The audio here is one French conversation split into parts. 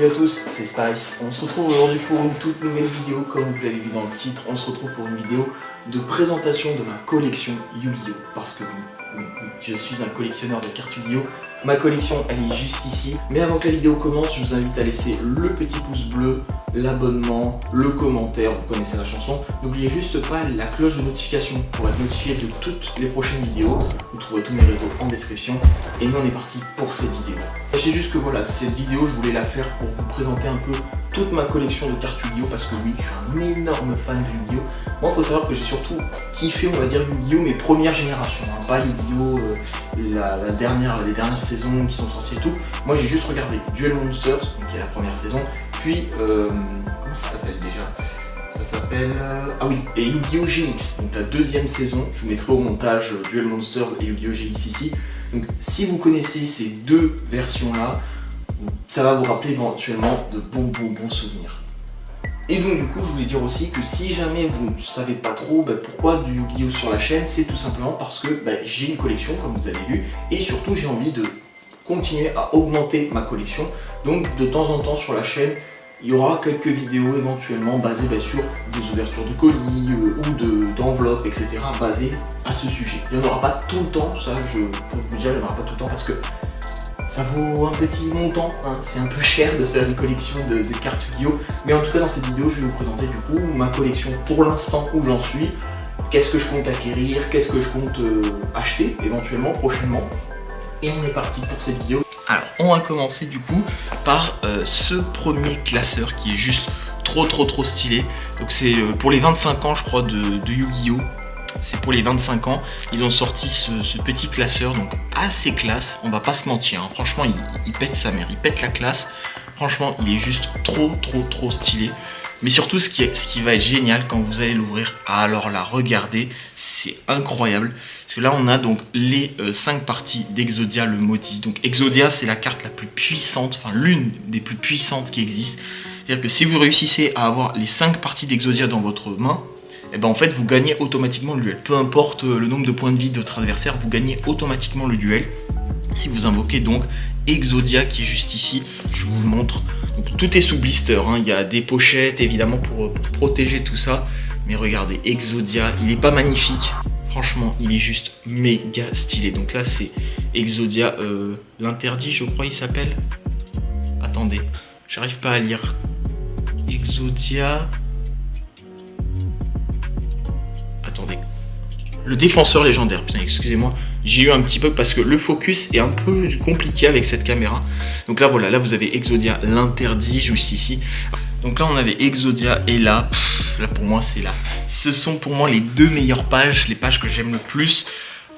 Salut à tous, c'est Spice. On se retrouve aujourd'hui pour une toute nouvelle vidéo. Comme vous l'avez vu dans le titre, on se retrouve pour une vidéo de présentation de ma collection Yu-Gi-Oh! Parce que oui, je suis un collectionneur de cartes Yu-Gi-Oh! Ma collection, elle est juste ici. Mais avant que la vidéo commence, je vous invite à laisser le petit pouce bleu, l'abonnement, le commentaire, vous connaissez la chanson. N'oubliez juste pas la cloche de notification pour être notifié de toutes les prochaines vidéos. Vous trouverez tous mes réseaux en description. Et nous on est parti pour cette vidéo. Sachez juste que voilà, cette vidéo je voulais la faire pour vous présenter un peu toute ma collection de cartes Yu-Gi-Oh! Parce que oui, je suis un énorme fan de Yu-Gi-Oh! Moi il faut savoir que j'ai surtout kiffé, on va dire, Yu-Gi-Oh! Mais première génération, hein, pas Yu-Gi-Oh! Les dernières saisons qui sont sorties et tout. Moi j'ai juste regardé Duel Monsters, donc qui est la première saison, puis comment ça s'appelle déjà? Ça s'appelle... ah oui, et Yu-Gi-Oh! GX, donc la deuxième saison. Je vous mettrai au montage Duel Monsters et Yu-Gi-Oh! GX ici. Donc si vous connaissez ces deux versions-là, ça va vous rappeler éventuellement de bons souvenirs. Et donc du coup, je voulais dire aussi que si jamais vous ne savez pas trop pourquoi du Yu-Gi-Oh! Sur la chaîne, c'est tout simplement parce que j'ai une collection, comme vous avez vu, et surtout j'ai envie de continuer à augmenter ma collection. Donc de temps en temps sur la chaîne, il y aura quelques vidéos éventuellement basées sur des ouvertures de colis ou d'enveloppes, etc. basées à ce sujet. Il n'y en aura pas tout le temps, ça je peux vous dire, il n'y en aura pas tout le temps parce que ça vaut un petit montant, hein. C'est un peu cher de faire une collection de cartes Yu-Gi-Oh! Mais en tout cas dans cette vidéo je vais vous présenter du coup ma collection pour l'instant où j'en suis, qu'est-ce que je compte acquérir, qu'est-ce que je compte acheter éventuellement prochainement. Et on est parti pour cette vidéo. Alors on va commencer du coup par ce premier classeur qui est juste trop stylé. Donc c'est pour les 25 ans je crois de Yu-Gi-Oh! C'est pour les 25 ans, ils ont sorti ce petit classeur, donc assez classe, on va pas se mentir, hein. Franchement il pète sa mère, il pète la classe, franchement il est juste trop stylé. Mais surtout ce qui va être génial quand vous allez l'ouvrir, alors là regardez, c'est incroyable. Parce que là on a donc les 5 parties d'Exodia le maudit. Donc Exodia c'est la carte la plus puissante, enfin l'une des plus puissantes qui existe. C'est-à-dire que si vous réussissez à avoir les 5 parties d'Exodia dans votre main, et en fait vous gagnez automatiquement le duel. Peu importe le nombre de points de vie de votre adversaire, vous gagnez automatiquement le duel. Si vous invoquez donc Exodia qui est juste ici, je vous le montre. Donc, tout est sous blister, hein. Il y a des pochettes évidemment pour protéger tout ça. Mais regardez, Exodia, il n'est pas magnifique. Franchement, il est juste méga stylé. Donc là c'est Exodia, l'interdit je crois il s'appelle. Attendez, j'arrive pas à lire. Exodia... Attendez. Le défenseur légendaire, putain, excusez-moi, j'ai eu un petit bug parce que le focus est un peu compliqué avec cette caméra. Donc là voilà, là vous avez Exodia l'interdit juste ici. Donc là on avait Exodia et là pour moi c'est là. Ce sont pour moi les deux meilleures pages, les pages que j'aime le plus.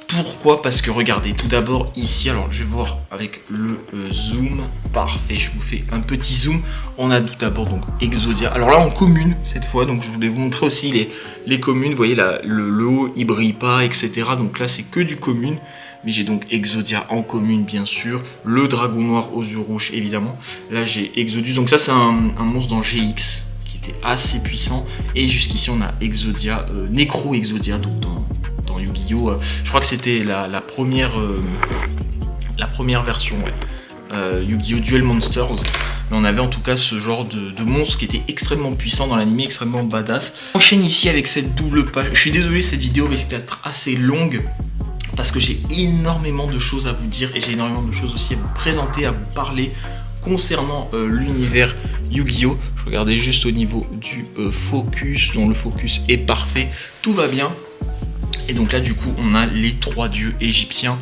Pourquoi? Parce que regardez, tout d'abord ici, alors je vais voir avec le zoom, parfait, je vous fais un petit zoom. On a tout d'abord donc Exodia, alors là en commune cette fois, donc je voulais vous montrer aussi les communes, vous voyez là, le haut il brille pas, etc. Donc là c'est que du commune, mais j'ai donc Exodia en commune bien sûr, le dragon noir aux yeux rouges évidemment, là j'ai Exodus, donc ça c'est un monstre dans GX qui était assez puissant, et jusqu'ici on a Exodia, Necro Exodia, donc dans Yu-Gi-Oh! Je crois que c'était la première version, ouais. Yu-Gi-Oh! Duel Monsters. Mais on avait en tout cas ce genre de monstre qui était extrêmement puissant dans l'anime, extrêmement badass. On enchaîne ici avec cette double page. Je suis désolé, cette vidéo risque d'être assez longue parce que j'ai énormément de choses à vous dire et j'ai énormément de choses aussi à vous présenter, à vous parler concernant l'univers Yu-Gi-Oh! Je regardais juste au niveau du focus, dont le focus est parfait, tout va bien. Et donc là du coup on a les 3 dieux égyptiens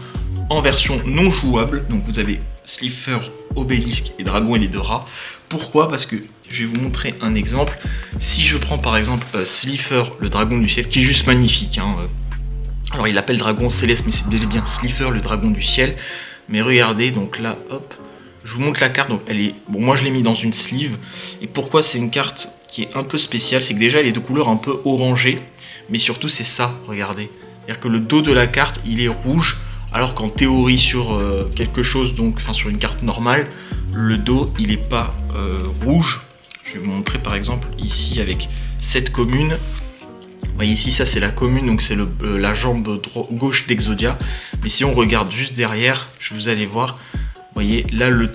en version non jouable. Donc vous avez Slifer, Obélisque et Dragon et les 2 rats. Pourquoi? Parce que je vais vous montrer un exemple. Si je prends par exemple Slifer, le dragon du ciel, qui est juste magnifique, hein. Alors il l'appelle dragon céleste mais c'est bel et bien Slifer, le dragon du ciel. Mais regardez, donc là hop, je vous montre la carte. Donc elle est, bon moi je l'ai mis dans une sleeve. Et pourquoi c'est une carte qui est un peu spéciale? C'est que déjà elle est de couleur un peu orangée. Mais surtout c'est ça, regardez. C'est-à-dire que le dos de la carte il est rouge, alors qu'en théorie sur quelque chose, donc enfin sur une carte normale, le dos il n'est pas rouge. Je vais vous montrer par exemple ici avec cette commune. Vous voyez ici ça c'est la commune, donc c'est la jambe gauche d'Exodia. Mais si on regarde juste derrière, vous allez voir, Vous voyez, là le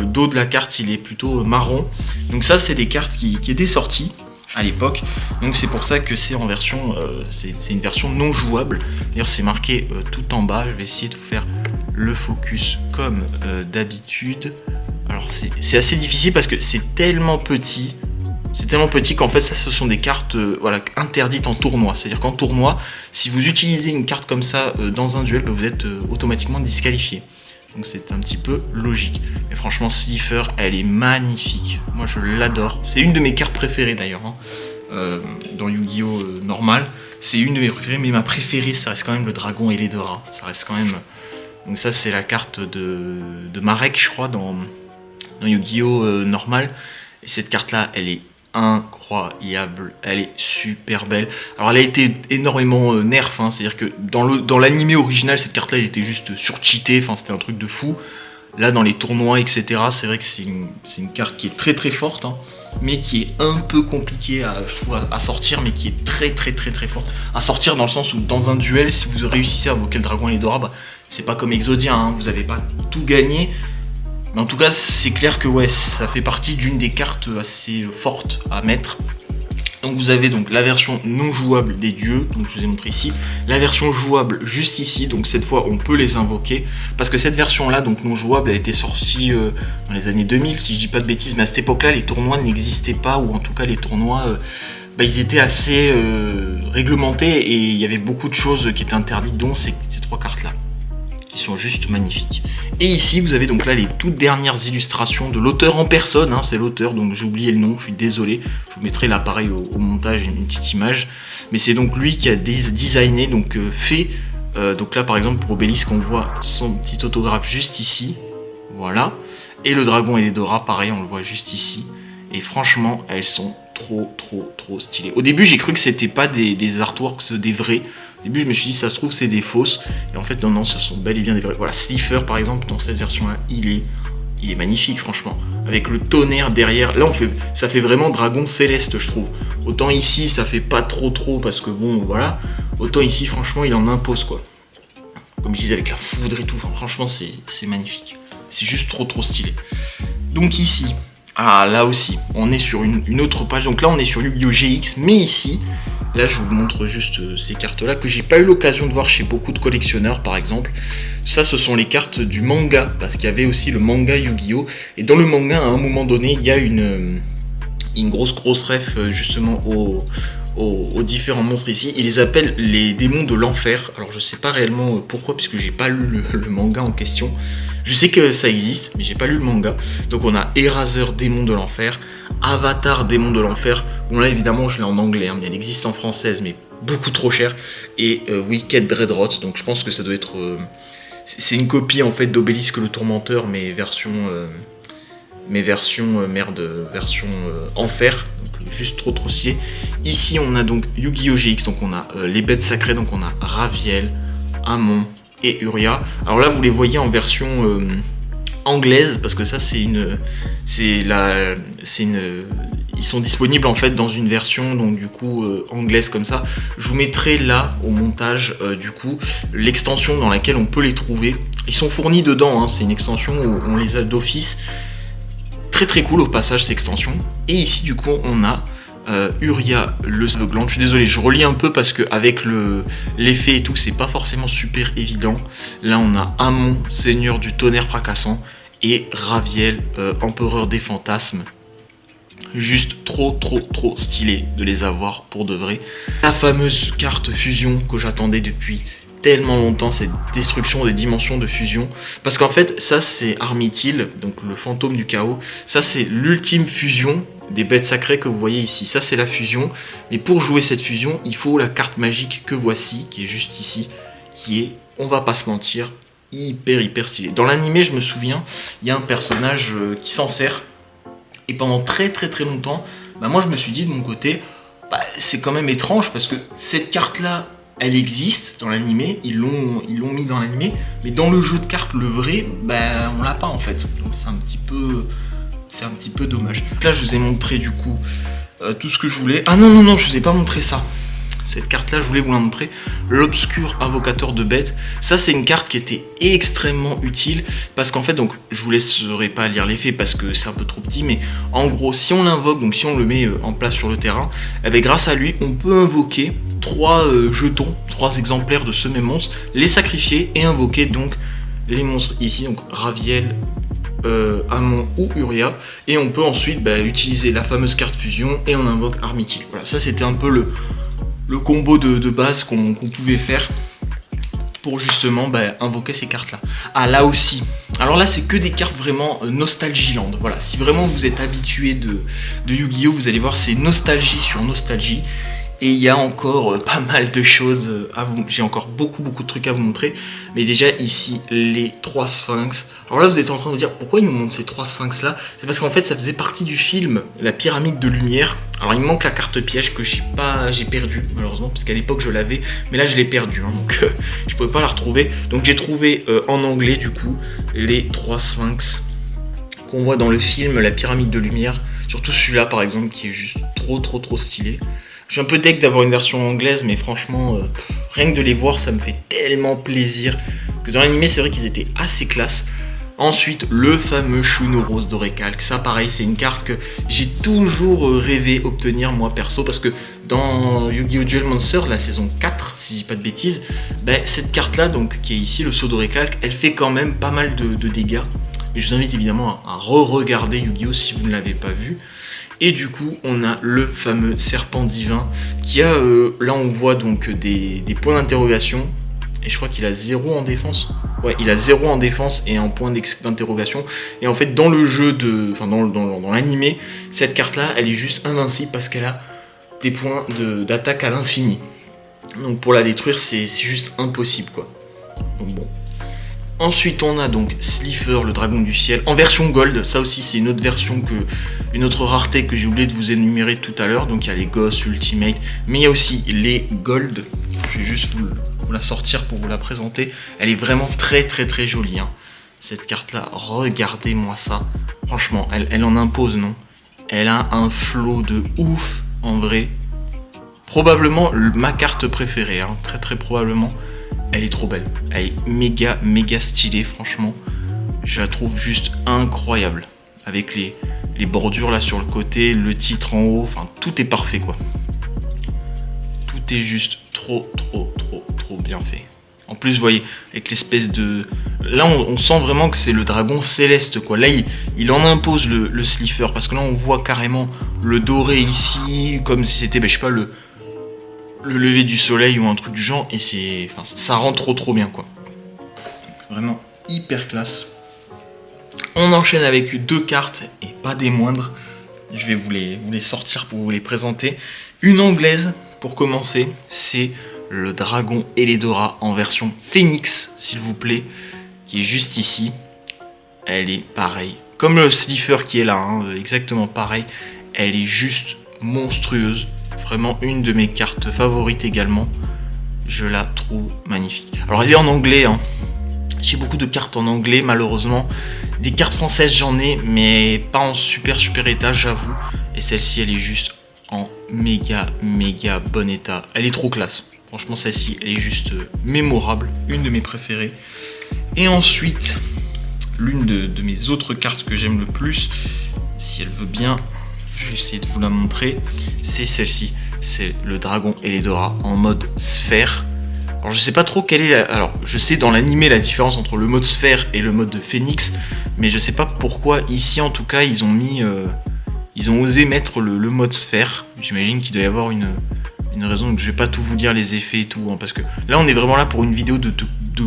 dos de la carte il est plutôt marron. Donc ça c'est des cartes qui étaient sorties à l'époque. Donc c'est pour ça que c'est en version, c'est une version non jouable. D'ailleurs c'est marqué tout en bas. Je vais essayer de vous faire le focus comme d'habitude. Alors c'est assez difficile parce que c'est tellement petit. C'est tellement petit qu'en fait ça ce sont des cartes voilà, interdites en tournoi. C'est-à-dire qu'en tournoi, si vous utilisez une carte comme ça dans un duel, vous êtes automatiquement disqualifié. Donc c'est un petit peu logique. Mais franchement, Slifer, elle est magnifique. Moi, je l'adore. C'est une de mes cartes préférées d'ailleurs. Hein. Dans Yu-Gi-Oh! Normal. C'est une de mes préférées, mais ma préférée, ça reste quand même le dragon et les deux rats. Ça reste quand même... Donc ça, c'est la carte de Marek, je crois, dans Yu-Gi-Oh! Normal. Et cette carte-là, elle est incroyable, elle est super belle. Alors elle a été énormément nerf, hein, c'est-à-dire que dans l'animé original, cette carte-là, elle était juste surcheatée, enfin c'était un truc de fou. Là, dans les tournois, etc., c'est vrai que c'est une carte qui est très très forte, hein, mais qui est un peu compliquée à sortir, mais qui est très très très très forte. À sortir dans le sens où, dans un duel, si vous réussissez à invoquer le dragon et les deux rats, bah, c'est pas comme Exodia, hein, vous n'avez pas tout gagné. Mais en tout cas, c'est clair que ouais, ça fait partie d'une des cartes assez fortes à mettre. Donc vous avez donc la version non jouable des dieux, donc je vous ai montré ici, la version jouable juste ici, donc cette fois on peut les invoquer, parce que cette version là, donc non jouable, a été sortie dans les années 2000, si je dis pas de bêtises, mais à cette époque là, les tournois n'existaient pas, ou en tout cas les tournois, ils étaient assez réglementés, et il y avait beaucoup de choses qui étaient interdites, dont ces trois cartes là. Qui sont juste magnifiques. Et ici vous avez donc là les toutes dernières illustrations de l'auteur en personne, hein, c'est l'auteur, donc j'ai oublié le nom, je suis désolé, je vous mettrai l'appareil au montage, une petite image, mais c'est donc lui qui a designé, donc fait, donc là par exemple pour Obélisque on voit son petit autographe juste ici, voilà, et le dragon et les deux rats pareil on le voit juste ici, et franchement elles sont trop stylées. Au début j'ai cru que c'était pas des artworks, des vrais. Au début je me suis dit ça se trouve c'est des fausses, et en fait non ce sont bel et bien des vrais. Voilà, Slifer par exemple dans cette version là, il est magnifique franchement, avec le tonnerre derrière. Là ça fait vraiment dragon céleste je trouve. Autant ici ça fait pas trop parce que bon voilà, autant ici franchement il en impose quoi. Comme je disais avec la foudre et tout, enfin, franchement c'est magnifique. C'est juste trop stylé. Donc ici, ah là aussi, on est sur une autre page, donc là on est sur Yu-Gi-Oh! GX, mais ici, là je vous montre juste ces cartes-là que j'ai pas eu l'occasion de voir chez beaucoup de collectionneurs par exemple. Ça ce sont les cartes du manga, parce qu'il y avait aussi le manga Yu-Gi-Oh! Et dans le manga à un moment donné, il y a une grosse ref justement aux différents monstres ici. Ils les appellent les démons de l'enfer. Alors je sais pas réellement pourquoi, puisque j'ai pas lu le manga en question. Je sais que ça existe, mais j'ai pas lu le manga. Donc on a Eraser, démon de l'enfer, Avatar, démon de l'enfer. Bon là évidemment je l'ai en anglais, hein, mais elle existe en française, mais beaucoup trop cher. Et Wicked Dreadrot, donc je pense que ça doit être... c'est une copie en fait d'Obélisque le Tourmenteur, mais version enfer, donc juste trop stylé. Ici on a donc Yu-Gi-Oh! GX, donc on a les bêtes sacrées, donc on a Raviel, Amon et Uria. Alors là vous les voyez en version anglaise, parce que ça ils sont disponibles en fait dans une version donc du coup anglaise comme ça. Je vous mettrai là au montage du coup l'extension dans laquelle on peut les trouver. Ils sont fournis dedans, hein, c'est une extension où on les a d'office. Très cool au passage cette extension. Et ici du coup on a Uria le aveuglant. Je suis désolé, je relis un peu parce que avec l'effet et tout c'est pas forcément super évident. Là on a Amon, seigneur du tonnerre fracassant, et Raviel, empereur des fantasmes. Juste trop stylé de les avoir pour de vrai. La fameuse carte fusion que j'attendais depuis tellement longtemps, cette destruction des dimensions de fusion, parce qu'en fait ça c'est Armithil, donc le fantôme du chaos. Ça c'est l'ultime fusion des bêtes sacrées que vous voyez ici. Ça c'est la fusion, mais pour jouer cette fusion il faut la carte magique que voici, qui est juste ici, qui est, on va pas se mentir, hyper stylé. Dans l'animé je me souviens, il y a un personnage qui s'en sert, et pendant très longtemps, moi je me suis dit de mon côté, c'est quand même étrange parce que cette carte là elle existe dans l'animé, ils l'ont mis dans l'animé, mais dans le jeu de cartes, le vrai, on l'a pas en fait. Donc c'est un petit peu dommage. Là je vous ai montré du coup tout ce que je voulais. Ah non, je vous ai pas montré ça. cette carte là je voulais vous la montrer, l'obscur invocateur de bêtes. Ça c'est une carte qui était extrêmement utile parce qu'en fait, donc je vous laisserai pas lire l'effet parce que c'est un peu trop petit, mais en gros si on l'invoque, donc si on le met en place sur le terrain, eh bien, grâce à lui on peut invoquer 3 jetons, 3 exemplaires de ce même monstre, les sacrifier et invoquer donc les monstres ici, donc Raviel, Amon ou Uria, et on peut ensuite utiliser la fameuse carte fusion et on invoque Armitil. Voilà, ça c'était un peu le combo de base qu'on pouvait faire pour justement invoquer ces cartes là. Ah là aussi, alors là c'est que des cartes vraiment Nostalgie-land. Voilà, si vraiment vous êtes habitué de Yu-Gi-Oh, vous allez voir c'est nostalgie sur nostalgie. Et il y a encore pas mal de choses à vous. J'ai encore beaucoup de trucs à vous montrer. Mais déjà ici, les 3 sphinx. Alors là, vous êtes en train de vous dire pourquoi ils nous montrent ces 3 sphinx là. C'est parce qu'en fait, ça faisait partie du film La Pyramide de Lumière. Alors il me manque la carte piège que j'ai perdue malheureusement, parce qu'à l'époque je l'avais, mais là je l'ai perdue, hein, donc je pouvais pas la retrouver. Donc j'ai trouvé en anglais du coup les 3 sphinx qu'on voit dans le film La Pyramide de Lumière. Surtout celui-là par exemple qui est juste trop stylé. Je suis un peu deg d'avoir une version anglaise, mais franchement, rien que de les voir, ça me fait tellement plaisir. Que dans l'animé, c'est vrai qu'ils étaient assez classe. Ensuite, le fameux Shuno Rose d'Orecalc. Ça, pareil, c'est une carte que j'ai toujours rêvé obtenir, moi, perso. Parce que dans Yu-Gi-Oh! Duel Monster, la saison 4, si je dis pas de bêtises, cette carte-là, donc qui est ici, le sceau d'Orecalc, elle fait quand même pas mal de dégâts. Mais je vous invite évidemment à re-regarder Yu-Gi-Oh! Si vous ne l'avez pas vu. Et du coup, on a le fameux serpent divin qui a, là on voit donc des points d'interrogation. Et je crois qu'il a 0 en défense. Ouais, il a 0 en défense et un point d'interrogation. Et en fait, dans le jeu, dans l'animé, cette carte-là, elle est juste invincible parce qu'elle a des points d'attaque à l'infini. Donc pour la détruire, c'est juste impossible, quoi. Donc bon. Ensuite, on a donc Slifer, le dragon du ciel, en version gold. Ça aussi, c'est une autre version, une autre rareté que j'ai oublié de vous énumérer tout à l'heure. Donc, il y a les Ghosts, Ultimate, mais il y a aussi les gold. Je vais juste vous la sortir pour vous la présenter. Elle est vraiment très jolie, hein. Cette carte-là, regardez-moi ça. Franchement, elle en impose, non? Elle a un flow de ouf, en vrai. Probablement ma carte préférée, hein. Très probablement. Elle est trop belle, elle est méga stylée, franchement. Je la trouve juste incroyable. Avec les bordures là sur le côté, le titre en haut, enfin tout est parfait quoi. Tout est juste trop bien fait. En plus, vous voyez, avec l'espèce de... Là, on sent vraiment que c'est le dragon céleste, quoi. Là, il en impose le Slifer, parce que là, on voit carrément le doré ici, comme si c'était, je sais pas, le lever du soleil ou un truc du genre, et c'est, enfin, ça rend trop bien, quoi. Vraiment hyper classe. On enchaîne avec 2 cartes, et pas des moindres. Je vais vous les sortir pour vous les présenter. Une anglaise, pour commencer, c'est le dragon Eledora en version Phoenix, s'il vous plaît, qui est juste ici. Elle est pareille, comme le Slifer qui est là, hein, exactement pareil. Elle est juste monstrueuse. Vraiment une de mes cartes favorites également. Je la trouve magnifique. Alors elle est en anglais, hein. J'ai beaucoup de cartes en anglais malheureusement. Des cartes françaises j'en ai, mais pas en super état, j'avoue. Et celle-ci elle est juste en méga bon état. Elle est trop classe. Franchement celle-ci elle est juste mémorable. Une de mes préférées. Et ensuite, l'une de mes autres cartes que j'aime le plus, si elle veut bien, je vais essayer de vous la montrer. C'est celle-ci. C'est le dragon Eledora en mode sphère. Alors je sais pas trop quelle est alors je sais dans l'animé la différence entre le mode sphère et le mode de Phoenix, mais je sais pas pourquoi ici en tout cas ils ont osé mettre le mode sphère. J'imagine qu'il doit y avoir une raison, donc je vais pas tout vous dire les effets et tout, hein, parce que là on est vraiment là pour une vidéo de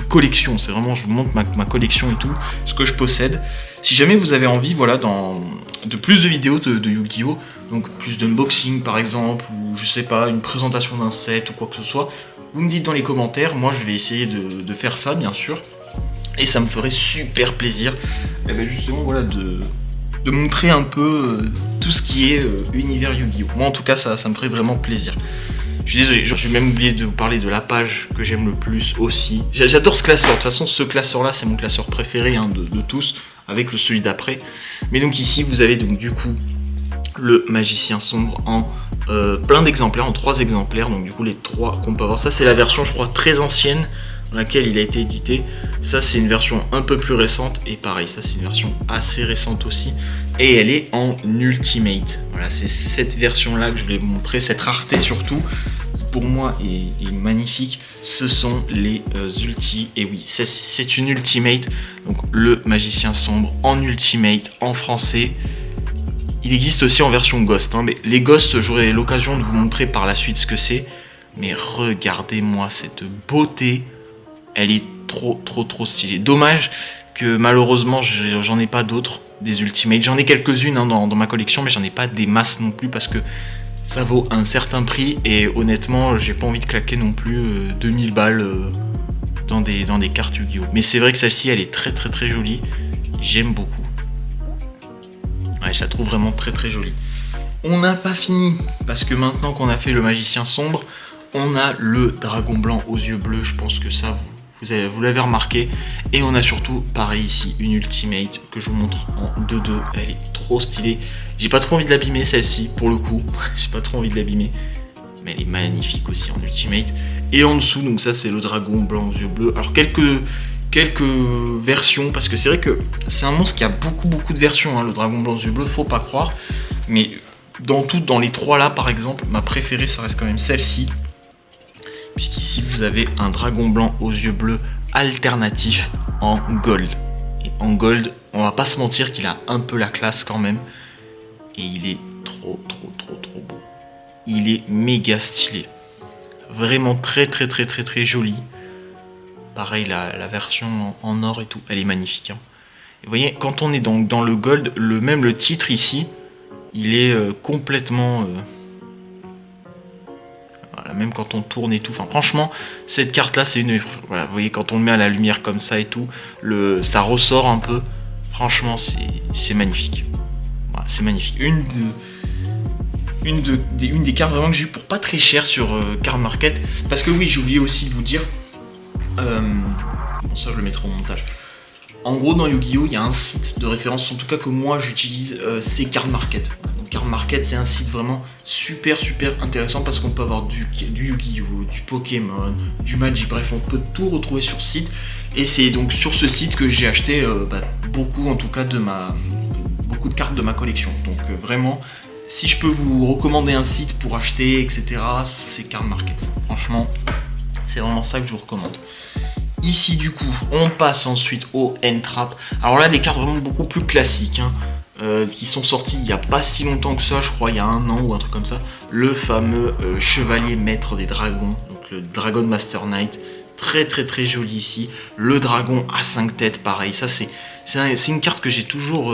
collection. C'est vraiment, je vous montre ma collection et tout, ce que je possède. Si jamais vous avez envie, voilà, de plus de vidéos de Yu-Gi-Oh, donc plus d'unboxing par exemple, ou je sais pas, une présentation d'un set ou quoi que ce soit, vous me dites dans les commentaires. Moi je vais essayer de faire ça bien sûr, et ça me ferait super plaisir, et bien justement voilà, de montrer un peu tout ce qui est univers Yu-Gi-Oh. Moi en tout cas ça me ferait vraiment plaisir. Je suis désolé, j'ai même oublié de vous parler de la page que j'aime le plus aussi. J'adore ce classeur, de toute façon ce classeur là c'est mon classeur préféré, hein, de tous, avec celui d'après. Mais donc ici vous avez donc du coup le magicien sombre en plein d'exemplaires, en 3 exemplaires. Donc du coup les 3 qu'on peut avoir, ça c'est la version je crois très ancienne dans laquelle il a été édité. Ça c'est une version un peu plus récente, et pareil, ça c'est une version assez récente aussi, et elle est en Ultimate. Voilà, c'est cette version là que je voulais vous montrer, cette rareté surtout, pour moi est magnifique. Ce sont les Ulti, et oui, c'est une Ultimate, donc le magicien sombre en Ultimate, en français. Il existe aussi en version Ghost, hein, mais les Ghosts, j'aurai l'occasion de vous montrer par la suite ce que c'est. Mais regardez-moi cette beauté, elle est trop stylée. Dommage que malheureusement j'en ai pas d'autres, des Ultimates. J'en ai quelques-unes hein, dans ma collection, mais j'en ai pas des masses non plus, parce que ça vaut un certain prix, et honnêtement j'ai pas envie de claquer non plus 2000 balles dans des cartes Yu-Gi-Oh! Mais c'est vrai que celle-ci elle est très jolie, j'aime beaucoup. Ouais, je la trouve vraiment très jolie. On n'a pas fini, parce que maintenant qu'on a fait le magicien sombre, on a le dragon blanc aux yeux bleus. Je pense que ça, vous l'avez remarqué. Et on a surtout, pareil ici, une Ultimate que je vous montre en 2-2. Elle est trop stylée. J'ai pas trop envie de l'abîmer celle-ci, pour le coup. J'ai pas trop envie de l'abîmer. Mais elle est magnifique aussi en Ultimate. Et en dessous, donc ça c'est le dragon blanc aux yeux bleus. Alors quelques versions, parce que c'est vrai que c'est un monstre qui a beaucoup de versions, hein, le dragon blanc aux yeux bleus, faut pas croire. Mais dans les 3 là par exemple, ma préférée ça reste quand même celle-ci, puisqu'ici vous avez un dragon blanc aux yeux bleus alternatif en gold. Et en gold, on va pas se mentir qu'il a un peu la classe quand même, et il est trop beau. Il est méga stylé, vraiment très joli. Pareil, la version en or et tout, elle est magnifique. Hein. Et vous voyez, quand on est donc dans le gold, même le titre ici, il est complètement... voilà, même quand on tourne et tout. Enfin, franchement, cette carte-là, c'est une... Voilà, vous voyez, quand on le met à la lumière comme ça et tout, ça ressort un peu. Franchement, c'est magnifique. Voilà, c'est magnifique. Une des cartes vraiment que j'ai eu pour pas très cher sur Card Market. Parce que oui, j'ai oublié aussi de vous dire... bon, ça je le mettrai au montage. En gros, dans Yu-Gi-Oh! Il y a un site de référence, en tout cas que moi j'utilise, c'est Card Market. Donc, Card Market, c'est un site vraiment super intéressant, parce qu'on peut avoir du Yu-Gi-Oh!, du Pokémon, du Magic, bref, on peut tout retrouver sur ce site. Et c'est donc sur ce site que j'ai acheté beaucoup, en tout cas, beaucoup de cartes de ma collection. Donc vraiment, si je peux vous recommander un site pour acheter, etc., c'est Card Market. Franchement, c'est vraiment ça que je vous recommande. Ici du coup, on passe ensuite au N-Trap. Alors là, des cartes vraiment beaucoup plus classiques, hein, qui sont sorties il n'y a pas si longtemps que ça, je crois il y a 1 an ou un truc comme ça. Le fameux chevalier maître des dragons, donc le Dragon Master Knight. Très joli ici. Le dragon à 5 têtes, pareil. Ça c'est une carte que j'ai toujours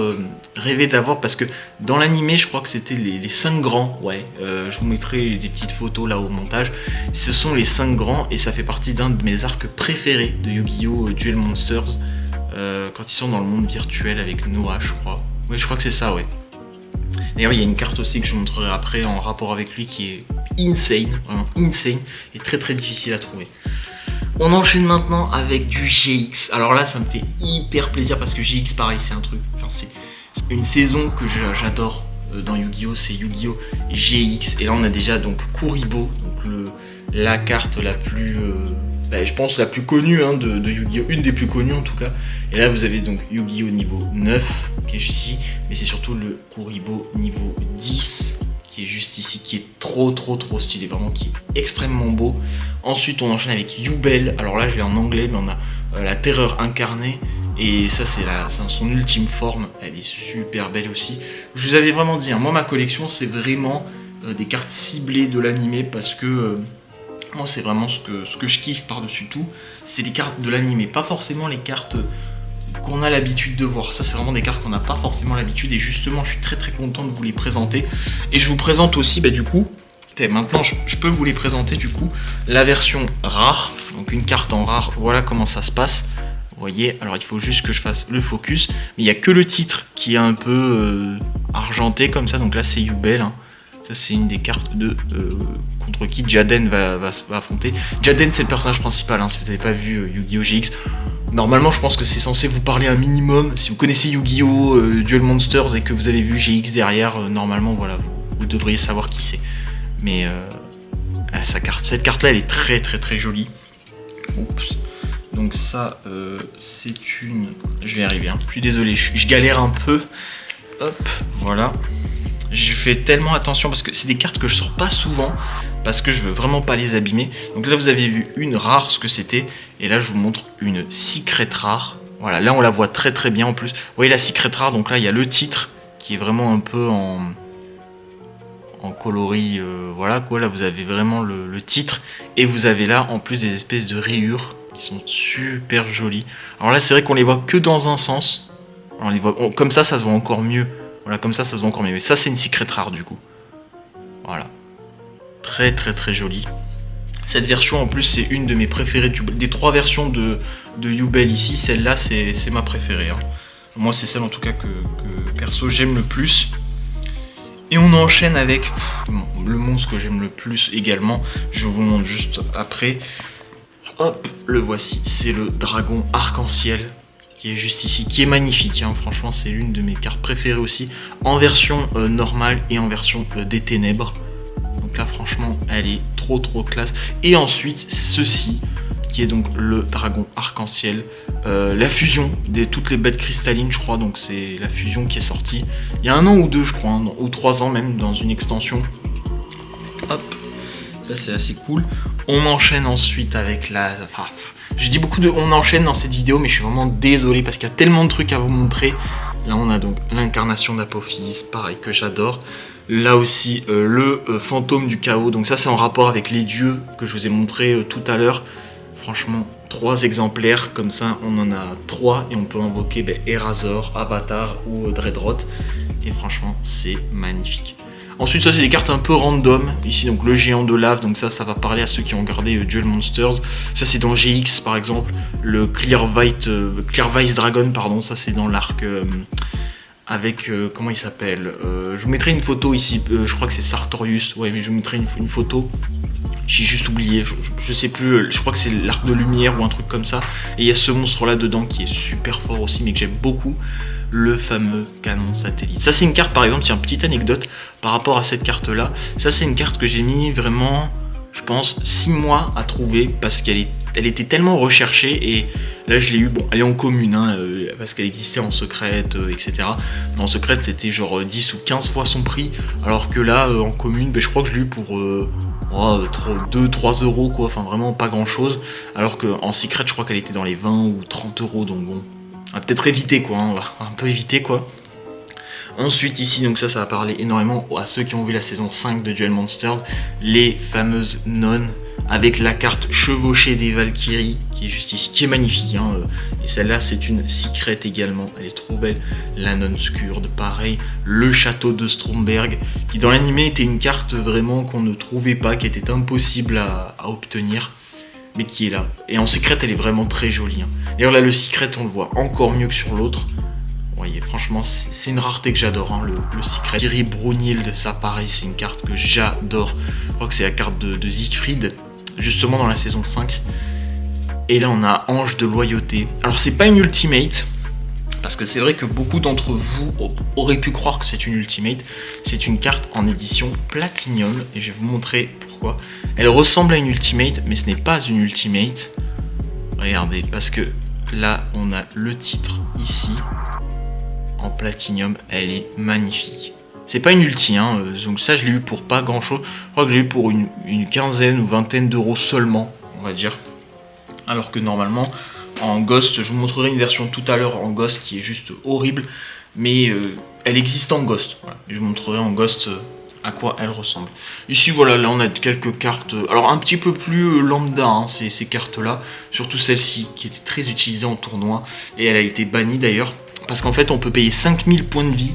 rêvé d'avoir, parce que dans l'animé, je crois que c'était les 5 grands. Ouais, je vous mettrai des petites photos là au montage. Ce sont les 5 grands, et ça fait partie d'un de mes arcs préférés de Yu-Gi-Oh! Duel Monsters, quand ils sont dans le monde virtuel avec Noah, je crois. Oui, je crois que c'est ça, ouais. D'ailleurs, il y a une carte aussi que je vous montrerai après en rapport avec lui qui est insane, vraiment insane, et très difficile à trouver. On enchaîne maintenant avec du GX. Alors là, ça me fait hyper plaisir, parce que GX, pareil, c'est un truc. Enfin, c'est une saison que j'adore dans Yu-Gi-Oh! C'est Yu-Gi-Oh! GX. Et là, on a déjà donc Kuribo, donc la carte la plus, je pense la plus connue hein, de Yu-Gi-Oh! Une des plus connues en tout cas. Et là, vous avez donc Yu-Gi-Oh! Niveau 9 qui est juste ici, mais c'est surtout le Kuribo niveau 10 qui est juste ici, qui est trop stylé, vraiment, qui est extrêmement beau. Ensuite, on enchaîne avec Yubel. Alors là, je l'ai en anglais, mais on a la terreur incarnée. Et ça, c'est son ultime forme. Elle est super belle aussi. Je vous avais vraiment dit, hein, moi, ma collection, c'est vraiment des cartes ciblées de l'animé, parce que moi, c'est vraiment ce que je kiffe par-dessus tout. C'est les cartes de l'animé, pas forcément les cartes qu'on a l'habitude de voir. Ça, c'est vraiment des cartes qu'on n'a pas forcément l'habitude, et justement je suis très content de vous les présenter. Et je vous présente aussi du coup, maintenant je peux vous les présenter du coup, la version rare, donc une carte en rare. Voilà comment ça se passe, vous voyez. Alors il faut juste que je fasse le focus, mais il n'y a que le titre qui est un peu argenté comme ça. Donc là c'est Yubel, hein. Ça c'est une des cartes contre qui Jaden va affronter. Jaden, c'est le personnage principal, hein, si vous n'avez pas vu Yu-Gi-Oh! GX. Normalement, je pense que c'est censé vous parler un minimum. Si vous connaissez Yu-Gi-Oh! Duel Monsters et que vous avez vu GX derrière, normalement, voilà, vous devriez savoir qui c'est. Mais cette carte-là, elle est très très très jolie. Oups. Donc ça, c'est une... Je vais y arriver, hein. Je suis désolé, je galère un peu. Hop, voilà. Je fais tellement attention parce que c'est des cartes que je sors pas souvent parce que je veux vraiment pas les abîmer. Donc là vous avez vu une rare, ce que c'était, et là je vous montre une secret rare. Voilà, là on la voit très très bien en plus. Vous voyez la secret rare, donc là il y a le titre qui est vraiment un peu en coloris, voilà quoi, là vous avez vraiment le titre, et vous avez là en plus des espèces de rayures qui sont super jolies. Alors là c'est vrai qu'on les voit que dans un sens. On les voit, comme ça se voit encore mieux. Voilà, comme ça se voit encore mieux. Mais ça, c'est une secret rare du coup. Voilà. Très très très jolie. Cette version en plus, c'est une de mes préférées. Des 3 versions de Yubel ici, celle-là, c'est ma préférée. Hein. Moi, c'est celle en tout cas que perso j'aime le plus. Et on enchaîne avec le monstre que j'aime le plus également. Je vous montre juste après. Hop, le voici. C'est le dragon arc-en-ciel. Qui est juste ici, qui est magnifique, hein. Franchement c'est l'une de mes cartes préférées aussi, en version normale et en version des ténèbres. Donc là franchement elle est trop classe. Et ensuite ceci, qui est donc le dragon arc-en-ciel, la fusion de toutes les bêtes cristallines je crois, donc c'est la fusion qui est sortie il y a 1 an ou 2 je crois, hein, ou 3 ans même, dans une extension. Hop, ça c'est assez cool. On enchaîne ensuite avec la... Enfin, je dis beaucoup de on enchaîne dans cette vidéo, mais je suis vraiment désolé parce qu'il y a tellement de trucs à vous montrer. Là on a donc l'incarnation d'Apophis, pareil que j'adore. Là aussi le fantôme du chaos, donc ça c'est en rapport avec les dieux que je vous ai montré tout à l'heure. Franchement 3 exemplaires, comme ça on en a 3 et on peut invoquer Erazor, Avatar ou Dreadrot. Et franchement c'est magnifique. Ensuite ça c'est des cartes un peu random, ici donc le géant de lave, donc ça va parler à ceux qui ont regardé Duel Monsters. Ça c'est dans GX par exemple, le Clear Vice Dragon, pardon, ça c'est dans l'arc avec, comment il s'appelle, je vous mettrai une photo ici, je crois que c'est Sartorius, ouais mais je vous mettrai une photo. J'ai juste oublié, je sais plus, je crois que c'est l'arc de lumière ou un truc comme ça. Et il y a ce monstre là dedans qui est super fort aussi, mais que j'aime beaucoup. Le fameux canon satellite. Ça c'est une carte par exemple, tiens, petite anecdote par rapport à cette carte là. Ça c'est une carte que j'ai mis vraiment, je pense, 6 mois à trouver parce qu'elle était tellement recherchée, et là je l'ai eu, bon elle est en commune hein, parce qu'elle existait en secrète, etc. En secrète c'était genre 10 ou 15 fois son prix, alors que là en commune, je crois que je l'ai eu pour 2-3 euros quoi, enfin vraiment pas grand chose, alors qu'en secrète je crois qu'elle était dans les 20 ou 30 euros, donc bon. On va peut-être éviter quoi, hein, on va un peu éviter quoi. Ensuite ici, donc ça va parler énormément à ceux qui ont vu la saison 5 de Duel Monsters, les fameuses nonnes avec la carte chevauchée des Valkyries qui est juste ici, qui est magnifique hein, et celle-là c'est une secret également, elle est trop belle. La nonne Skurde, pareil, le château de Stromberg qui dans l'animé était une carte vraiment qu'on ne trouvait pas, qui était impossible à obtenir, mais qui est là. Et en secret, elle est vraiment très jolie. Hein. D'ailleurs, là, le secret, on le voit encore mieux que sur l'autre. Vous voyez, franchement, c'est une rareté que j'adore, hein, le secret. Kiri Brunhild, ça, pareil, c'est une carte que j'adore. Je crois que c'est la carte de Siegfried, justement dans la saison 5. Et là, on a Ange de loyauté. Alors, c'est pas une ultimate, parce que c'est vrai que beaucoup d'entre vous auraient pu croire que c'est une ultimate. C'est une carte en édition Platinum, et je vais vous montrer pourquoi. Elle ressemble à une ultimate, mais ce n'est pas une ultimate. Regardez, parce que là, on a le titre ici, en Platinum, elle est magnifique. C'est pas une ulti, hein, donc ça je l'ai eu pour pas grand chose. Je crois que j'ai eu pour une quinzaine ou vingtaine d'euros seulement, on va dire. Alors que normalement, en Ghost, je vous montrerai une version tout à l'heure en Ghost qui est juste horrible, mais elle existe en Ghost. Voilà. Je vous montrerai en Ghost à quoi elle ressemble. Ici voilà, là on a quelques cartes, alors un petit peu plus lambda hein, ces cartes là, surtout celle-ci qui était très utilisée en tournoi, et elle a été bannie d'ailleurs, parce qu'en fait on peut payer 5000 points de vie,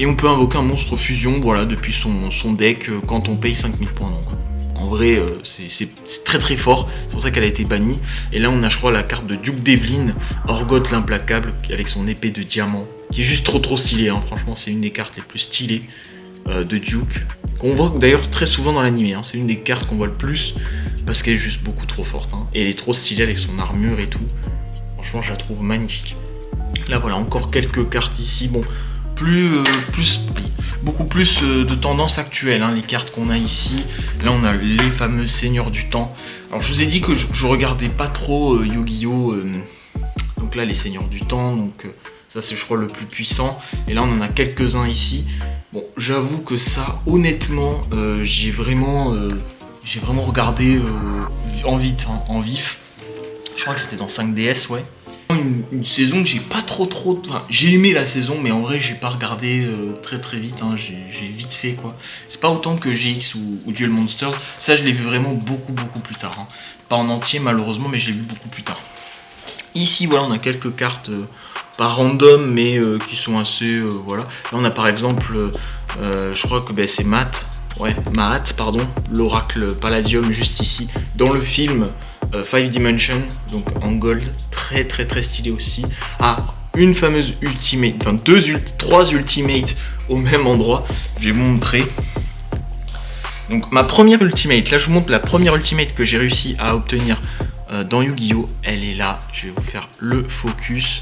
et on peut invoquer un monstre fusion, voilà, depuis son deck, quand on paye 5000 points. Donc en vrai c'est très très fort, c'est pour ça qu'elle a été bannie. Et là on a je crois la carte de Duke Devlin, Orgoth l'implacable, avec son épée de diamant, qui est juste trop stylée, hein. Franchement c'est une des cartes les plus stylées de Duke, qu'on voit d'ailleurs très souvent dans l'anime, hein. C'est une des cartes qu'on voit le plus, parce qu'elle est juste beaucoup trop forte, hein. Et elle est trop stylée avec son armure et tout. Franchement, je la trouve magnifique. Là, voilà, encore quelques cartes ici. Bon, beaucoup plus de tendance actuelle, hein, les cartes qu'on a ici. Là, on a les fameux Seigneurs du Temps. Alors, je vous ai dit que je regardais pas trop Yu-Gi-Oh! Donc là, les Seigneurs du Temps, donc ça, c'est, je crois, le plus puissant. Et là, on en a quelques-uns ici. Bon, j'avoue que ça, honnêtement, j'ai vraiment regardé en vif. Je crois que c'était dans 5DS, ouais. Une saison que j'ai pas trop... Enfin, j'ai aimé la saison, mais en vrai, j'ai pas regardé très vite. Hein. J'ai vite fait, quoi. C'est pas autant que GX ou Duel Monsters. Ça, je l'ai vu vraiment beaucoup plus tard. Hein. Pas en entier, malheureusement, mais je l'ai vu beaucoup plus tard. Ici, voilà, on a quelques cartes... pas random, mais qui sont assez... voilà. Là, on a par exemple... je crois que c'est Mahat, pardon. L'oracle Palladium, juste ici. Dans le film... 5 Dimension, donc en gold, très stylé aussi. Ah, une fameuse ultimate, enfin trois ultimates au même endroit, je vais vous montrer. Donc ma première ultimate, là je vous montre la première ultimate que j'ai réussi à obtenir dans Yu-Gi-Oh! Elle est là, je vais vous faire le focus.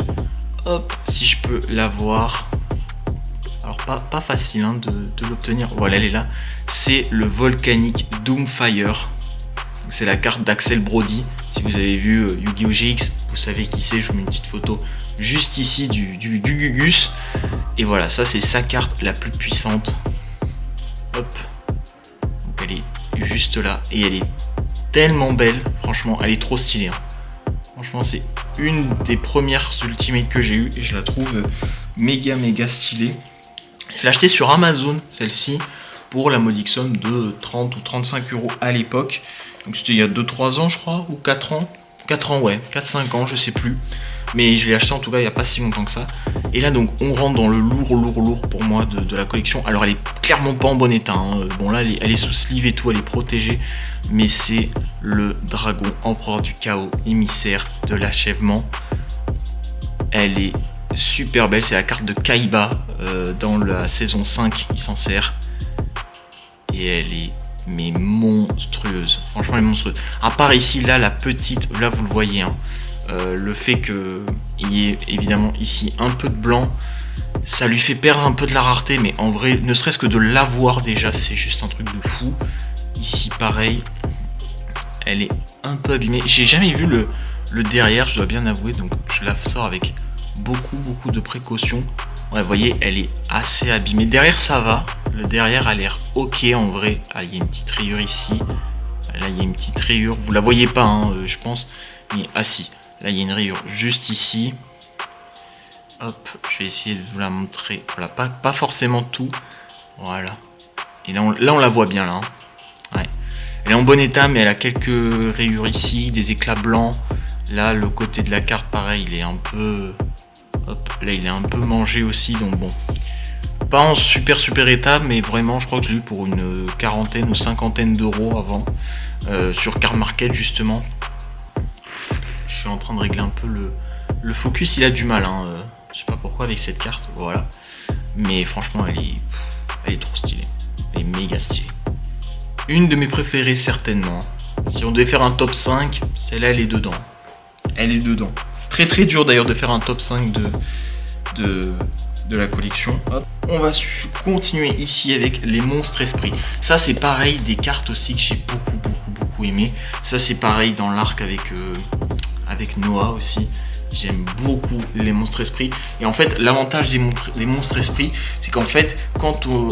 Hop, si je peux la voir. Alors pas facile hein, de l'obtenir, voilà elle est là. C'est le Volcanic Doomfire. C'est la carte d'Axel Brody. Si vous avez vu Yu-Gi-Oh! GX, vous savez qui c'est. Je vous mets une petite photo juste ici du Gugus. Et voilà, ça c'est sa carte la plus puissante. Hop. Donc elle est juste là. Et elle est tellement belle. Franchement, elle est trop stylée. Hein. Franchement, c'est une des premières ultimates que j'ai eues. Et je la trouve méga stylée. Je l'ai achetée sur Amazon, celle-ci, pour la modique somme de 30 ou 35 € à l'époque. Donc c'était il y a 2-3 ans je crois, ou 4 ans. 4 ans ouais, 4-5 ans, je sais plus. Mais je l'ai acheté en tout cas il n'y a pas si longtemps que ça. Et là donc on rentre dans le lourd pour moi de la collection. Alors elle est clairement pas en bon état. Hein. Bon là elle est sous sleeve et tout, elle est protégée. Mais c'est le dragon empereur du chaos, émissaire de l'achèvement. Elle est super belle, c'est la carte de Kaiba dans la saison 5, il s'en sert. Et elle est mais monstrueuse, franchement elle est monstrueuse. À part ici, là la petite, là vous le voyez, hein, le fait qu'il y ait évidemment ici un peu de blanc, ça lui fait perdre un peu de la rareté, mais en vrai, ne serait-ce que de l'avoir déjà, c'est juste un truc de fou. Ici pareil, elle est un peu abîmée. J'ai jamais vu le derrière, je dois bien avouer, donc je la sors avec beaucoup de précautions. Ouais, vous voyez, elle est assez abîmée. Derrière, ça va. Le derrière a l'air ok en vrai. Ah, il y a une petite rayure ici. Là, il y a une petite rayure. Vous la voyez pas, hein, je pense. Mais, ah si. Là, il y a une rayure juste ici. Hop, je vais essayer de vous la montrer. Voilà, pas forcément tout. Voilà. Et là, on la voit bien, là. Hein. Ouais. Elle est en bon état, mais elle a quelques rayures ici, des éclats blancs. Là, le côté de la carte, pareil, il est un peu... Hop, là il est un peu mangé aussi, donc bon, pas en super état, mais vraiment je crois que je l'ai eu pour une quarantaine ou cinquantaine d'euros avant, sur Card Market justement. Je suis en train de régler un peu le focus, il a du mal, hein, je sais pas pourquoi avec cette carte, voilà, mais franchement elle est trop stylée, elle est méga stylée. Une de mes préférées certainement, si on devait faire un top 5, celle-là elle est dedans, Très dur d'ailleurs de faire un top 5 de la collection. Hop. On va continuer ici avec les monstres esprits. Ça c'est pareil, des cartes aussi que j'ai beaucoup aimé. Ça c'est pareil dans l'arc avec Noah aussi. J'aime beaucoup les monstres esprits. Et en fait l'avantage des monstres esprits, c'est qu'en fait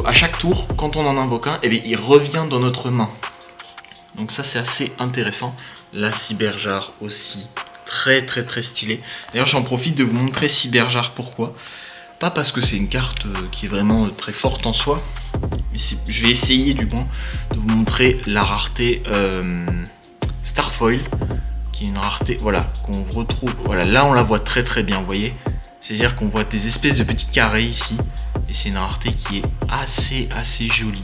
à chaque tour, quand on en invoque un, eh bien, il revient dans notre main. Donc ça c'est assez intéressant. La Cyberjar aussi. Très stylé. D'ailleurs j'en profite de vous montrer Cyberjar. Pourquoi? Pas parce que c'est une carte qui est vraiment très forte en soi, mais je vais essayer du moins de vous montrer la rareté Starfoil, qui est une rareté, voilà, qu'on retrouve, voilà, là on la voit très bien, vous voyez, c'est à dire qu'on voit des espèces de petits carrés ici, et c'est une rareté qui est assez jolie.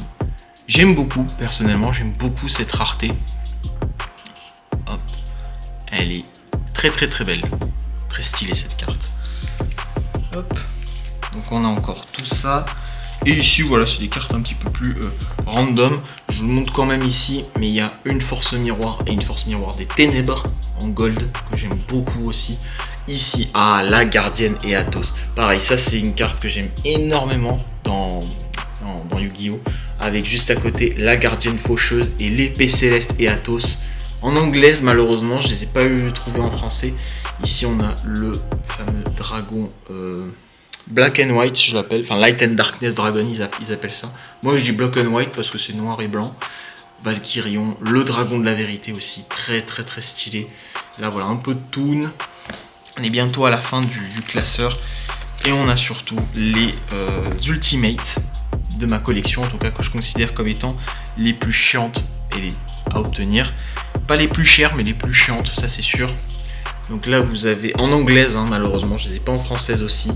J'aime beaucoup, personnellement, j'aime beaucoup cette rareté. Hop, elle est très belle, très stylée cette carte. Hop, donc on a encore tout ça. Et ici, voilà, c'est des cartes un petit peu plus random. Je vous le montre quand même ici, mais il y a une force miroir et une force miroir des ténèbres en gold, que j'aime beaucoup aussi. Ici, la gardienne et Athos. Pareil, ça c'est une carte que j'aime énormément dans Yu-Gi-Oh! Avec juste à côté la gardienne faucheuse et l'épée céleste et Athos. En anglaise, malheureusement, je ne les ai pas trouvés en français. Ici, on a le fameux dragon Black and White, je l'appelle. Enfin, Light and Darkness Dragon, ils appellent ça. Moi, je dis Black and White parce que c'est noir et blanc. Valkyrion, le dragon de la vérité aussi. Très, très, très stylé. Là, voilà, un peu de toon. On est bientôt à la fin du classeur. Et on a surtout les Ultimates de ma collection, en tout cas que je considère comme étant les plus chiantes à obtenir. Pas les plus chères, mais les plus chiantes, ça c'est sûr. Donc là vous avez en anglaise, hein, malheureusement, je les ai pas en française aussi,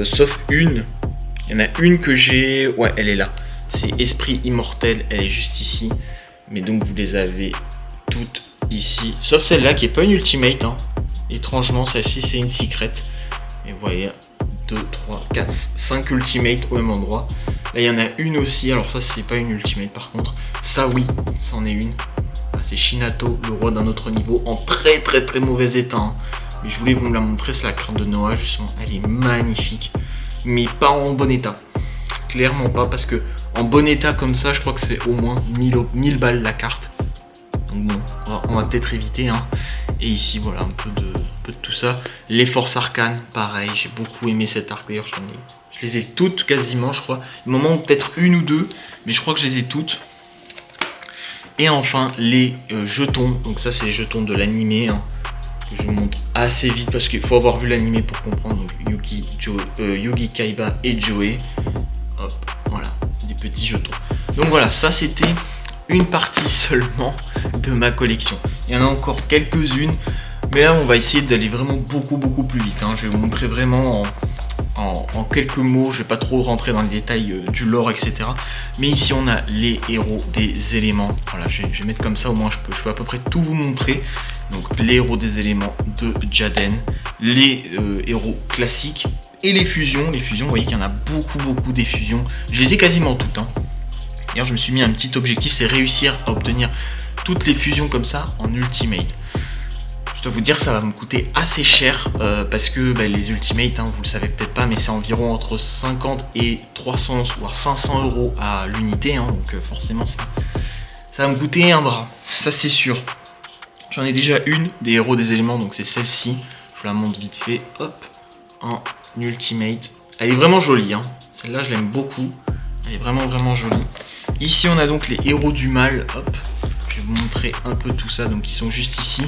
sauf une. Il y en a une que j'ai, ouais, elle est là. C'est Esprit Immortel, elle est juste ici. Mais donc vous les avez toutes ici, sauf celle-là qui est pas une ultimate. Hein. Étrangement, celle-ci c'est une secret. Et vous voyez, 2, 3, 4, 5 ultimates au même endroit. Là, il y en a une aussi. Alors ça, c'est pas une ultimate par contre. Ça, oui, c'en est une. C'est Shinato, le roi d'un autre niveau, en très très très mauvais état. Hein. Mais je voulais vous la montrer, c'est la carte de Noah, justement. Elle est magnifique. Mais pas en bon état. Clairement pas, parce que en bon état comme ça, je crois que c'est au moins 1000 balles la carte. Donc bon, on va peut-être éviter. Hein. Et ici, voilà, un peu de tout ça. Les forces arcanes, pareil, j'ai beaucoup aimé cette arc. D'ailleurs, je les ai toutes quasiment, je crois. Il m'en manque peut-être une ou deux, mais je crois que je les ai toutes. Et enfin, les jetons. Donc ça, c'est les jetons de l'animé, hein, que je vous montre assez vite, parce qu'il faut avoir vu l'animé pour comprendre. Donc Yugi, Kaiba et Joey. Hop, voilà, des petits jetons. Donc voilà, ça c'était une partie seulement de ma collection. Il y en a encore quelques-unes, mais là on va essayer d'aller vraiment beaucoup plus vite. Hein. Je vais vous montrer vraiment en quelques mots, je vais pas trop rentrer dans les détails du lore, etc. Mais ici on a les héros des éléments. Voilà, je vais mettre comme ça, au moins je peux à peu près tout vous montrer. Donc les héros des éléments de Jaden, les héros classiques et les fusions. Les fusions, vous voyez qu'il y en a beaucoup des fusions. Je les ai quasiment toutes. Hein. D'ailleurs, je me suis mis un petit objectif, c'est réussir à obtenir toutes les fusions comme ça en ultimate. Je dois vous dire, ça va me coûter assez cher parce que les ultimates, hein, vous le savez peut-être pas, mais c'est environ entre 50 et 300 voire 500 euros à l'unité. Hein, donc forcément, ça va me coûter un bras, ça c'est sûr. J'en ai déjà une des héros des éléments, donc c'est celle-ci. Je vous la montre vite fait. Hop, en ultimate. Elle est vraiment jolie. Hein. Celle-là, je l'aime beaucoup. Elle est vraiment jolie. Ici, on a donc les héros du mal. Hop, je vais vous montrer un peu tout ça. Donc, ils sont juste ici,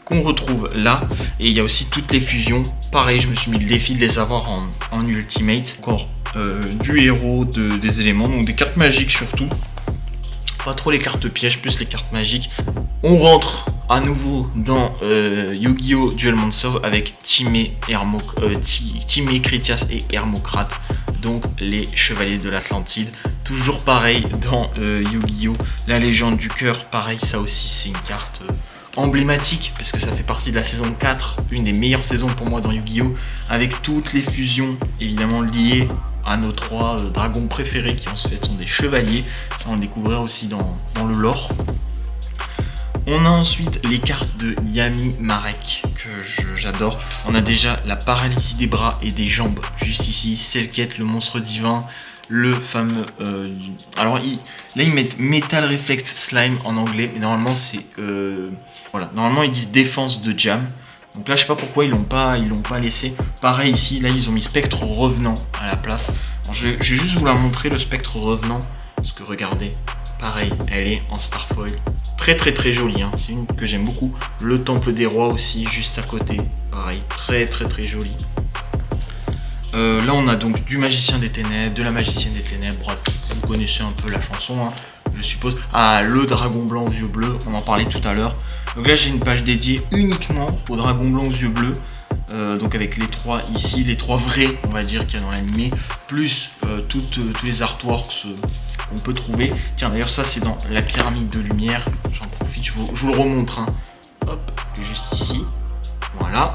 qu'on retrouve là. Et il y a aussi toutes les fusions. Pareil, je me suis mis le défi de les avoir en ultimate. Encore du héros des éléments, donc des cartes magiques surtout. Pas trop les cartes pièges, plus les cartes magiques. On rentre à nouveau dans Yu-Gi-Oh! Duel Monsters avec Timé, Critias et Hermocrate. Donc les chevaliers de l'Atlantide. Toujours pareil dans Yu-Gi-Oh! La légende du cœur, pareil, ça aussi c'est une carte emblématique parce que ça fait partie de la saison 4, une des meilleures saisons pour moi dans Yu-Gi-Oh! Avec toutes les fusions évidemment liées à nos 3 dragons préférés qui en fait sont des chevaliers. Ça on le découvrira aussi dans le lore. On a ensuite les cartes de Yami Marek que j'adore. On a déjà la paralysie des bras et des jambes juste ici, Selket, le monstre divin, le fameux... alors là ils mettent Metal Reflex Slime en anglais, mais normalement c'est... voilà, normalement ils disent défense de Jam. Donc là je sais pas pourquoi ils l'ont pas laissé. Pareil ici, là ils ont mis Spectre Revenant à la place. Alors, je vais juste vous la montrer, le Spectre Revenant, parce que regardez, pareil, elle est en Starfoil. Très jolie, hein. C'est une que j'aime beaucoup. Le Temple des Rois aussi, juste à côté. Pareil, très joli. Là on a donc du Magicien des Ténèbres, de la Magicienne des Ténèbres. Bref, vous connaissez un peu la chanson, hein, je suppose. Ah, le Dragon Blanc aux yeux bleus, on en parlait tout à l'heure. Donc là j'ai une page dédiée uniquement au Dragon Blanc aux yeux bleus. Donc avec les 3 ici, les 3 vrais, on va dire, qu'il y a dans l'animé, plus tous les artworks qu'on peut trouver. Tiens, d'ailleurs ça c'est dans la pyramide de lumière, j'en profite, je vous le remontre. Hein. Hop, juste ici, voilà.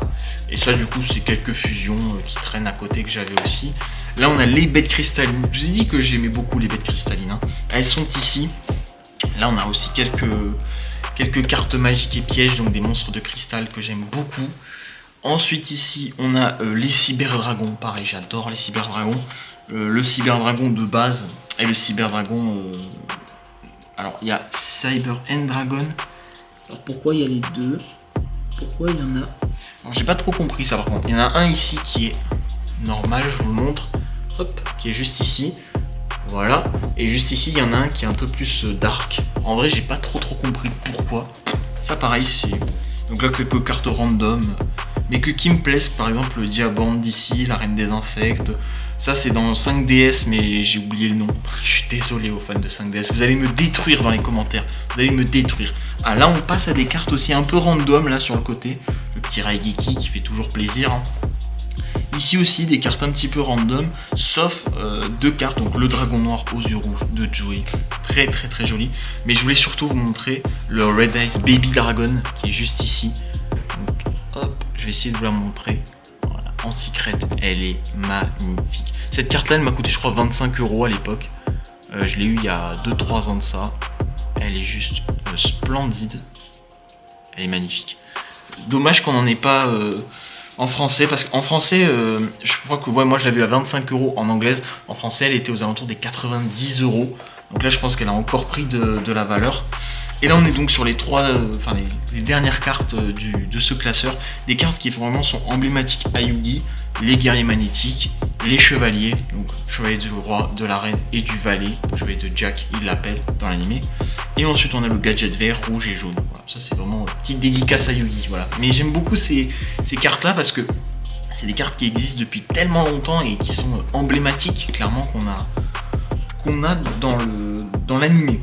Et ça du coup c'est quelques fusions qui traînent à côté que j'avais aussi. Là on a les bêtes cristallines. Je vous ai dit que j'aimais beaucoup les bêtes cristallines, hein. Elles sont ici. Là on a aussi quelques cartes magiques et pièges, donc des monstres de cristal que j'aime beaucoup. Ensuite ici on a les cyberdragons, pareil j'adore les cyberdragons. Le cyberdragon de base et le cyberdragon... Alors il y a Cyber End Dragon. Alors pourquoi il y a les deux? Pourquoi il y en a? Alors j'ai pas trop compris ça par contre. Il y en a un ici qui est normal, je vous le montre. Hop, qui est juste ici. Voilà. Et juste ici il y en a un qui est un peu plus dark. En vrai j'ai pas trop compris pourquoi. Ça pareil ici. Donc là quelques cartes random. Mais qui me plaisent, par exemple le Diabande d'ici, la Reine des Insectes. Ça c'est dans 5DS mais j'ai oublié le nom. Je suis désolé aux fans de 5DS. Vous allez me détruire dans les commentaires. Vous allez me détruire. Ah là on passe à des cartes aussi un peu random là sur le côté. Le petit Raigeki qui fait toujours plaisir, hein. Ici aussi des cartes un petit peu random. Sauf deux cartes. Donc le dragon noir aux yeux rouges de Joey. Très joli. Mais je voulais surtout vous montrer le Red Eyes Baby Dragon qui est juste ici. Donc, hop, je vais essayer de vous la montrer. Voilà, en secret, elle est magnifique. Cette carte là elle m'a coûté je crois 25 € à l'époque. Je l'ai eu il y a 2-3 ans de ça. Elle est juste splendide. Elle est magnifique. Dommage qu'on n'en ait pas en français, parce qu'en français je crois que moi je l'avais eu à 25 € en anglaise. En français elle était aux alentours des 90 €. Donc là je pense qu'elle a encore pris de la valeur. Et là on est donc sur les les dernières cartes de ce classeur. Des cartes qui vraiment sont emblématiques à Yu-Gi. Les guerriers magnétiques, les chevaliers, donc chevalier du roi, de la reine et du valet, chevalier de Jack, il l'appelle dans l'animé. Et ensuite on a le gadget vert, rouge et jaune. Voilà, ça c'est vraiment une petite dédicace à Yu-Gi. Voilà. Mais j'aime beaucoup ces cartes là parce que c'est des cartes qui existent depuis tellement longtemps et qui sont emblématiques, clairement, qu'on a dans l'animé.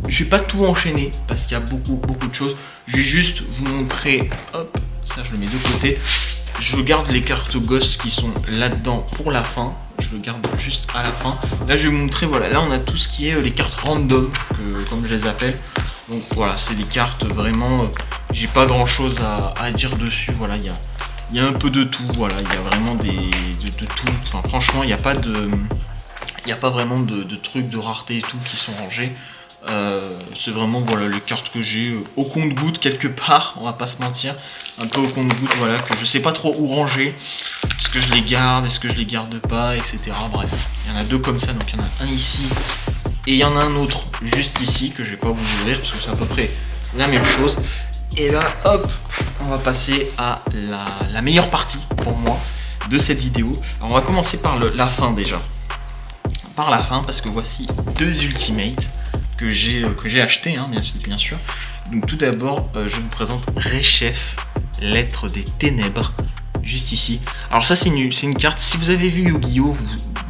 Je vais pas tout enchaîner parce qu'il y a beaucoup de choses. Je vais juste vous montrer, hop, ça je le mets de côté. Je garde les cartes Ghost qui sont là-dedans pour la fin. Je le garde juste à la fin. Là je vais vous montrer, voilà, là on a tout ce qui est les cartes random, comme je les appelle. Donc voilà, c'est des cartes vraiment, j'ai pas grand chose à dire dessus. Voilà, il y a un peu de tout, voilà, il y a vraiment de tout. Enfin franchement, il n'y a pas vraiment de trucs de rareté et tout qui sont rangés. C'est vraiment voilà les cartes que j'ai au compte-gouttes quelque part, on va pas se mentir, un peu au compte-gouttes, voilà, que je sais pas trop où ranger, est-ce que je les garde, est-ce que je les garde pas, etc. Bref, il y en a deux comme ça, donc il y en a un ici et il y en a un autre juste ici que je vais pas vous ouvrir parce que c'est à peu près la même chose. Et là hop, on va passer à la meilleure partie pour moi de cette vidéo. Alors on va commencer par la fin déjà, par la fin, parce que voici deux Ultimates que j'ai acheté, hein, bien sûr. Donc tout d'abord je vous présente Reshef, lettre des ténèbres, juste ici. Alors ça c'est une carte, si vous avez vu Yu-Gi-Oh,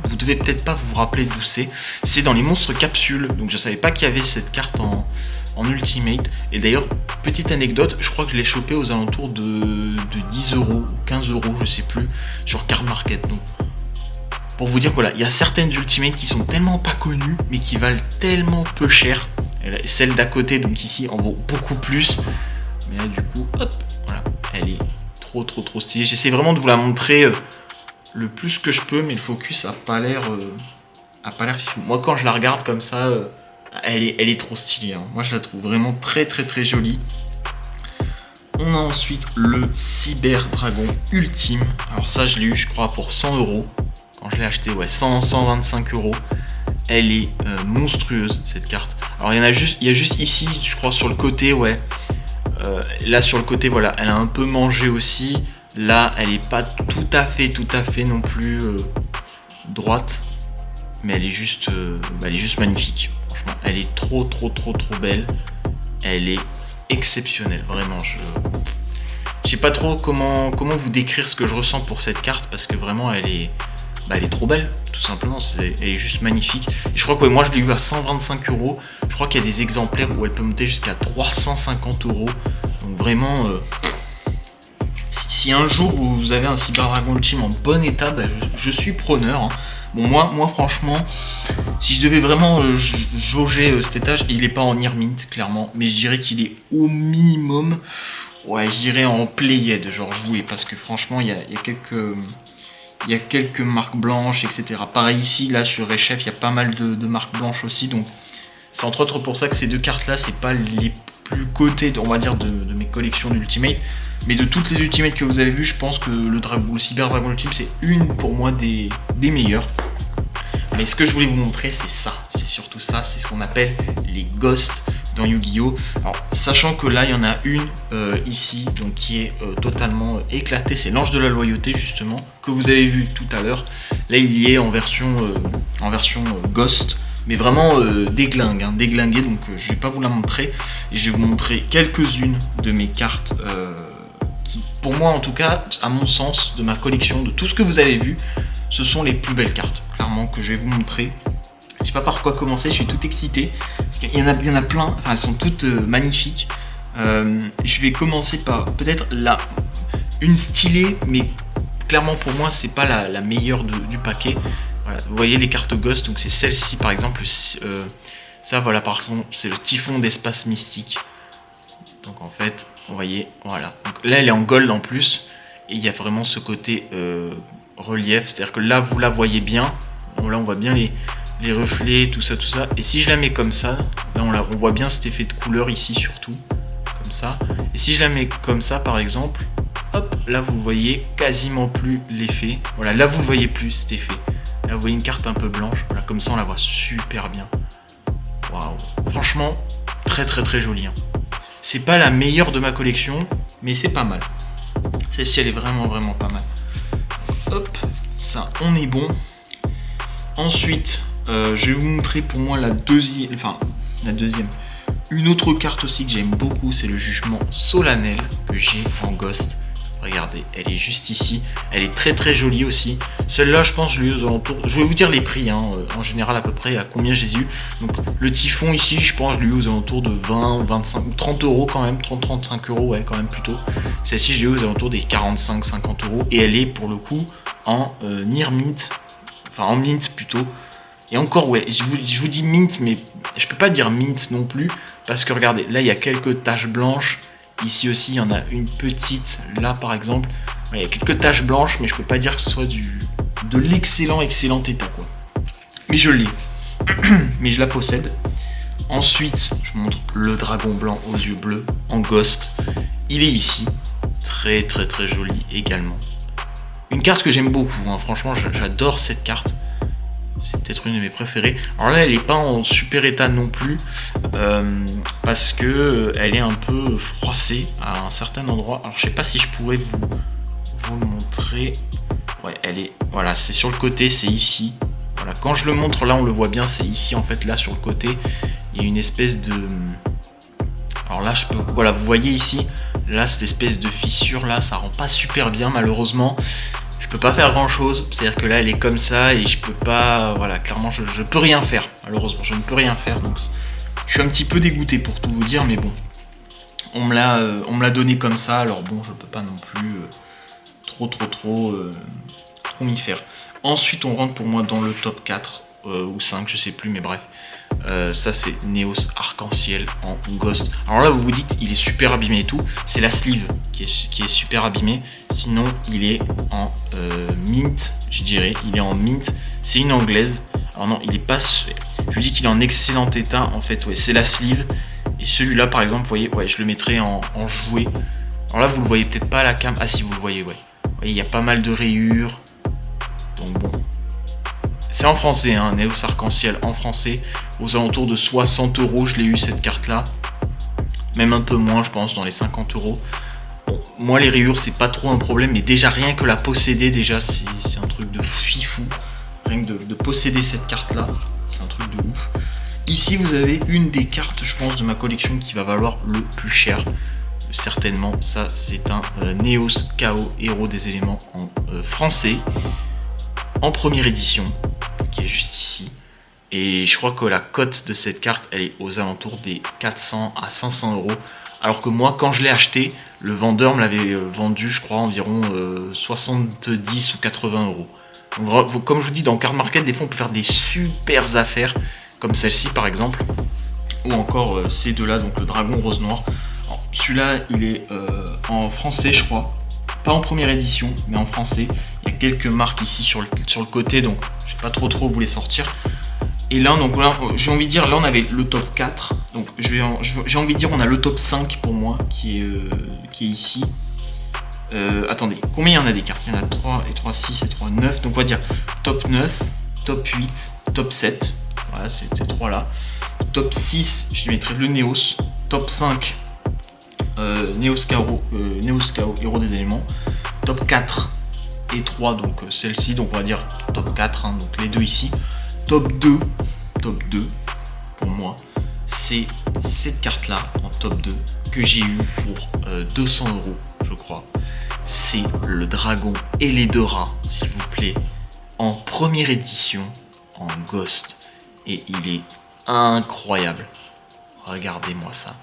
vous devez peut-être pas vous rappeler d'où c'est dans les monstres capsules. Donc je savais pas qu'il y avait cette carte en Ultimate. Et d'ailleurs, petite anecdote, je crois que je l'ai chopé aux alentours de 10 €, 15 €, je sais plus, sur Card Market. Donc pour vous dire que voilà, il y a certaines Ultimates qui sont tellement pas connues, mais qui valent tellement peu cher. Celle d'à côté, donc ici, en vaut beaucoup plus. Mais là, du coup, hop, voilà, elle est trop stylée. J'essaie vraiment de vous la montrer le plus que je peux, mais le focus a pas l'air fifou. Moi, quand je la regarde comme ça, elle est trop stylée, hein. Moi, je la trouve vraiment très jolie. On a ensuite le Cyber Dragon Ultime. Alors ça, je l'ai eu, je crois, pour 100 €. Quand je l'ai acheté, ouais, 125 €. Elle est monstrueuse, cette carte. Alors il y a juste ici, je crois, sur le côté, ouais. Là sur le côté, voilà, elle a un peu mangé aussi. Là, elle est pas tout à fait non plus droite, mais elle est juste magnifique. Franchement, elle est trop belle. Elle est exceptionnelle, vraiment. Je sais pas trop comment vous décrire ce que je ressens pour cette carte, parce que vraiment elle est trop belle, tout simplement. Elle est juste magnifique. Et je crois que moi je l'ai eu à 125 €. Je crois qu'il y a des exemplaires où elle peut monter jusqu'à 350 €. Donc vraiment, si un jour vous avez un Cyber Dragon Ultime en bon état, je suis preneur, hein. Bon, moi franchement, si je devais vraiment jauger cet étage, il n'est pas en Near Mint, clairement, mais je dirais qu'il est au minimum, ouais, je dirais en Played, genre joué, parce que franchement, il y a il y a quelques marques blanches, etc. Pareil ici, là sur Rechef, il y a pas mal de marques blanches aussi, donc c'est entre autres pour ça que ces deux cartes là, c'est pas les plus cotées, on va dire, de mes collections d'Ultimate, mais de toutes les Ultimates que vous avez vues, je pense que le Cyber Dragon Ultimate, c'est une pour moi des meilleures. Mais ce que je voulais vous montrer, c'est ça, c'est surtout ça, c'est ce qu'on appelle les ghosts dans Yu-Gi-Oh! Alors, sachant que là, il y en a une ici, donc qui est totalement éclatée, c'est l'ange de la loyauté, justement, que vous avez vu tout à l'heure. Là, il y est en version ghost, mais vraiment déglinguée, donc je vais pas vous la montrer. Et je vais vous montrer quelques-unes de mes cartes qui, pour moi en tout cas, à mon sens, de ma collection, de tout ce que vous avez vu, ce sont les plus belles cartes, clairement, que je vais vous montrer. Je sais pas par quoi commencer, je suis tout excité, parce qu'il y en a plein, enfin elles sont toutes magnifiques. Je vais commencer par peut-être une stylée, mais clairement pour moi c'est pas la meilleure du paquet. Voilà, vous voyez les cartes Ghost, donc c'est celle-ci par exemple, ça voilà, par contre c'est le Typhon d'espace mystique. Donc en fait, vous voyez, voilà. Donc, là elle est en gold en plus, et il y a vraiment ce côté relief, c'est-à-dire que là vous la voyez bien, là on voit bien les reflets, tout ça, et si je la mets comme ça, là on voit bien cet effet de couleur ici surtout, comme ça, et si je la mets comme ça par exemple, hop, là vous voyez quasiment plus l'effet, voilà, là vous ne voyez plus cet effet, là vous voyez une carte un peu blanche, voilà, comme ça on la voit super bien, waouh, franchement, très très très jolie, hein. C'est pas la meilleure de ma collection, mais c'est pas mal, celle-ci elle est vraiment vraiment pas mal, hop, ça on est bon. Ensuite, je vais vous montrer pour moi la deuxième. Une autre carte aussi que j'aime beaucoup, c'est le jugement solennel que j'ai en Ghost. Regardez, elle est juste ici. Elle est très très jolie aussi. Celle-là, je pense, je l'ai eu aux alentours. Je vais vous dire les prix, hein, en général à peu près à combien j'ai eu. Donc le Typhon ici, je pense, je l'ai eu aux alentours de 20, 25, 30 euros quand même, 30-35 euros, ouais, quand même plutôt. Celle-ci, je l'ai eu aux alentours des 45-50 euros. Et elle est pour le coup en Near Mint. Enfin en mint plutôt, et encore ouais, je vous dis mint, mais je peux pas dire mint non plus, parce que regardez, là il y a quelques taches blanches, ici aussi il y en a une petite, là par exemple, il y a quelques taches blanches, mais je peux pas dire que ce soit de excellent état quoi, mais je l'ai, mais je la possède. Ensuite, je vous montre le dragon blanc aux yeux bleus, en Ghost, il est ici, très très très joli également. Une carte que j'aime beaucoup, hein. Franchement j'adore cette carte, c'est peut-être une de mes préférées. Alors là elle n'est pas en super état non plus, parce que elle est un peu froissée à un certain endroit. Alors je sais pas si je pourrais vous le montrer, ouais elle est, voilà, c'est sur le côté, c'est ici, voilà, quand je le montre là on le voit bien, c'est ici en fait, là sur le côté, il y a une espèce de... Alors là je peux, voilà, vous voyez ici, là cette espèce de fissure là, ça rend pas super bien malheureusement. Je peux pas faire grand chose, c'est-à-dire que là elle est comme ça et je peux pas, voilà, clairement je peux rien faire, malheureusement je ne peux rien faire, donc je suis un petit peu dégoûté pour tout vous dire, mais bon, on me l'a donné comme ça, alors bon, je peux pas non plus trop m'y faire. Ensuite on rentre pour moi dans le top 4 ou 5, je sais plus, mais bref. Ça c'est Neos Arc-en-Ciel en Ghost. Alors là vous vous dites il est super abîmé et tout, c'est la sleeve qui est super abîmée, sinon il est en mint, je dirais, il est en mint, c'est une anglaise. Alors non, il est pas, je vous dis qu'il est en excellent état en fait, ouais, c'est la sleeve. Et celui-là par exemple, vous voyez, ouais, je le mettrais en jouet. Alors là vous le voyez peut-être pas à la cam, ah si vous le voyez, ouais. Vous voyez, il y a pas mal de rayures, donc bon. C'est en français, hein, Neos Arc-en-Ciel en français, aux alentours de 60 euros, je l'ai eu cette carte-là. Même un peu moins, je pense, dans les 50 euros. Bon, moi, les rayures, c'est pas trop un problème, mais déjà, rien que la posséder, déjà, c'est un truc de fifou. Rien que de posséder cette carte-là, c'est un truc de ouf. Ici, vous avez une des cartes, je pense, de ma collection qui va valoir le plus cher. Certainement, ça, c'est un Neos Chaos, héros des éléments en français, en première édition, qui est juste ici, et je crois que la cote de cette carte elle est aux alentours des 400 à 500 euros, alors que moi quand je l'ai acheté, le vendeur me l'avait vendu je crois environ 70 ou 80 euros. Donc, comme je vous dis, dans Card Market des fois on peut faire des super affaires comme celle-ci par exemple, ou encore ces deux là, donc le dragon rose noir. Celui-là il est en français je crois, pas en première édition, mais en français. Il y a quelques marques ici sur le côté, donc je vais pas trop vous les sortir. Et là, donc là, j'ai envie de dire, là on avait le top 4, donc j'ai envie de dire on a le top 5 pour moi qui est ici. Attendez, combien il y en a des cartes? Il y en a 3 et 3, 6 et 3, 9, donc on va dire top 9, top 8, top 7, voilà ces 3 là. Top 6, je mettrai le Neos, top 5, Neos Chaos, héros des éléments, top 4 et 3, donc celle-ci, donc on va dire top 4, hein, donc les deux ici. Top 2 pour moi, c'est cette carte là en top 2 que j'ai eu pour 200 €, je crois. C'est le dragon et les deux rats, s'il vous plaît, en première édition en Ghost, et il est incroyable. Regardez-moi ça.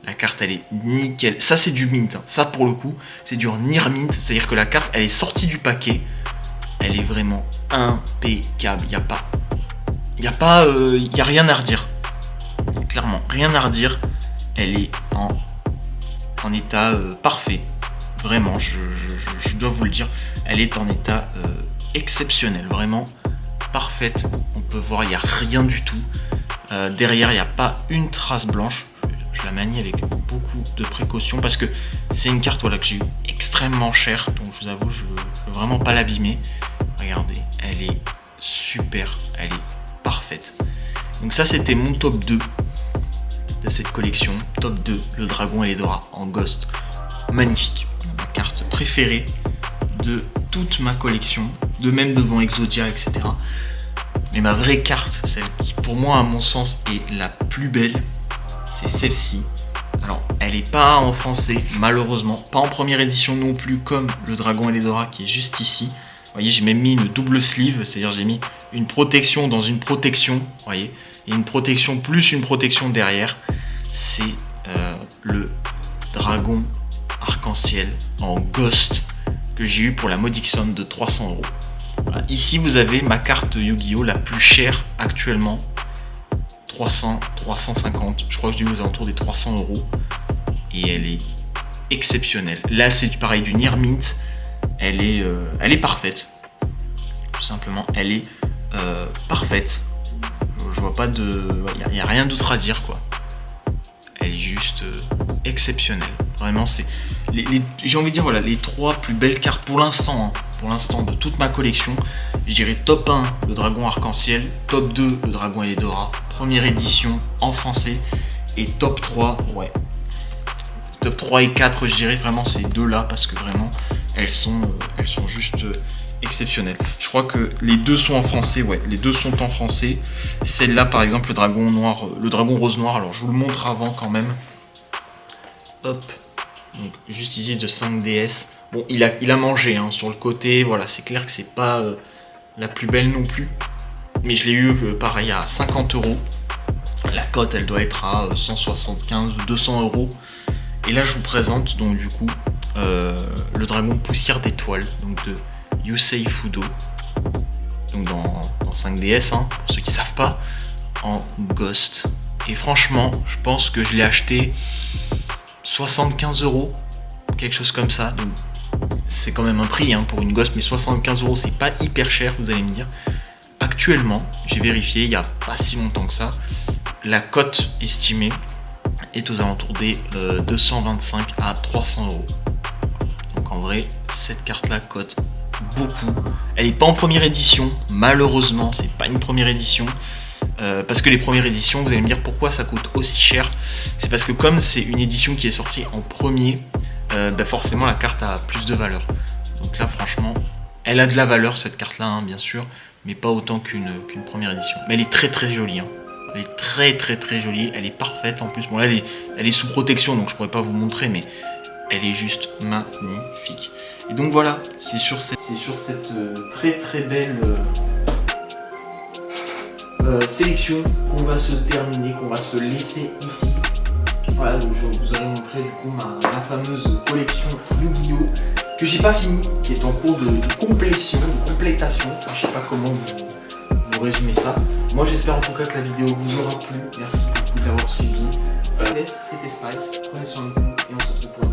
La carte elle est nickel. Ça c'est du mint, hein. Ça pour le coup c'est du near mint, c'est à dire que la carte elle est sortie du paquet, elle est vraiment impeccable. Il y a rien à redire, clairement rien à redire. Elle est en état parfait, vraiment, je dois vous le dire, elle est en état exceptionnel, vraiment parfaite. On peut voir, il n'y a rien du tout. Derrière, il n'y a pas une trace blanche. Je la manie avec beaucoup de précaution parce que c'est une carte, voilà, que j'ai eu extrêmement cher. Donc je vous avoue, je veux vraiment pas l'abîmer. Regardez, elle est super, elle est parfaite. Donc ça, c'était mon top 2 de cette collection. Top 2, le dragon et les Dora en Ghost. Magnifique. Ma carte préférée de toute ma collection, de même devant Exodia, etc. Mais ma vraie carte, celle qui pour moi à mon sens est la plus belle, c'est celle-ci. Alors elle n'est pas en français malheureusement, pas en première édition non plus comme le dragon et les Dora qui est juste ici. Vous voyez, j'ai même mis une double sleeve, c'est-à-dire j'ai mis une protection dans une protection, vous voyez, et une protection plus une protection derrière. C'est le dragon arc-en-ciel en Ghost que j'ai eu pour la modique somme de 300 €. Voilà. Ici vous avez ma carte Yu-Gi-Oh la plus chère actuellement, 300, 350, je crois que je dis aux alentours des 300 €, et elle est exceptionnelle. Là c'est pareil du near mint, elle est parfaite, tout simplement, elle est parfaite. Je vois pas de, il y a rien d'autre à dire quoi. Elle est juste exceptionnelle. Vraiment, c'est j'ai envie de dire, voilà, les 3 plus belles cartes pour l'instant, de toute ma collection. Je dirais top 1, le dragon arc-en-ciel, top 2, le dragon et les Dora, première édition en français, et top 3, ouais. Top 3 et 4, je dirais vraiment ces deux-là, parce que vraiment, elles sont juste exceptionnelles. Je crois que les deux sont en français, ouais, les deux sont en français. Celle-là, par exemple, le dragon noir, le dragon rose noir, alors je vous le montre avant quand même. Hop. Donc, juste ici de 5DS. Bon, il a mangé hein, sur le côté, voilà, c'est clair que c'est pas la plus belle non plus. Mais je l'ai eu pareil à 50 €. La cote elle doit être à 175 ou 200 €. Et là je vous présente donc du coup le dragon poussière d'étoiles, donc de Yusei Fudo. Donc dans 5DS, hein, pour ceux qui savent pas, en Ghost. Et franchement, je pense que je l'ai acheté 75 €, quelque chose comme ça. Donc c'est quand même un prix hein, pour une Ghost, mais 75 € c'est pas hyper cher, vous allez me dire. Actuellement, j'ai vérifié il n'y a pas si longtemps que ça, la cote estimée est aux alentours des 225 à 300 €. Donc en vrai, cette carte là cote beaucoup. Elle n'est pas en première édition, malheureusement, c'est pas une première édition. Parce que les premières éditions, vous allez me dire pourquoi ça coûte aussi cher. C'est parce que comme c'est une édition qui est sortie en premier, forcément la carte a plus de valeur. Donc là franchement, elle a de la valeur cette carte là, hein, bien sûr, mais pas autant qu'une première édition. Mais elle est très très jolie. Hein. Elle est très très très jolie, elle est parfaite en plus. Bon là elle est sous protection donc je pourrais pas vous montrer, mais elle est juste magnifique. Et donc voilà, c'est sur cette très très belle sélection qu'on va se terminer, qu'on va se laisser ici. Voilà, donc je vous aurais montré du coup ma fameuse collection Yu-Gi-Oh! Que j'ai pas fini, qui est en cours de complétion, de complétation. Enfin, je sais pas comment vous résumer ça. Moi j'espère en tout cas que la vidéo vous aura plu. Merci beaucoup d'avoir suivi. C'était Spice, prenez soin de vous et on se retrouve pour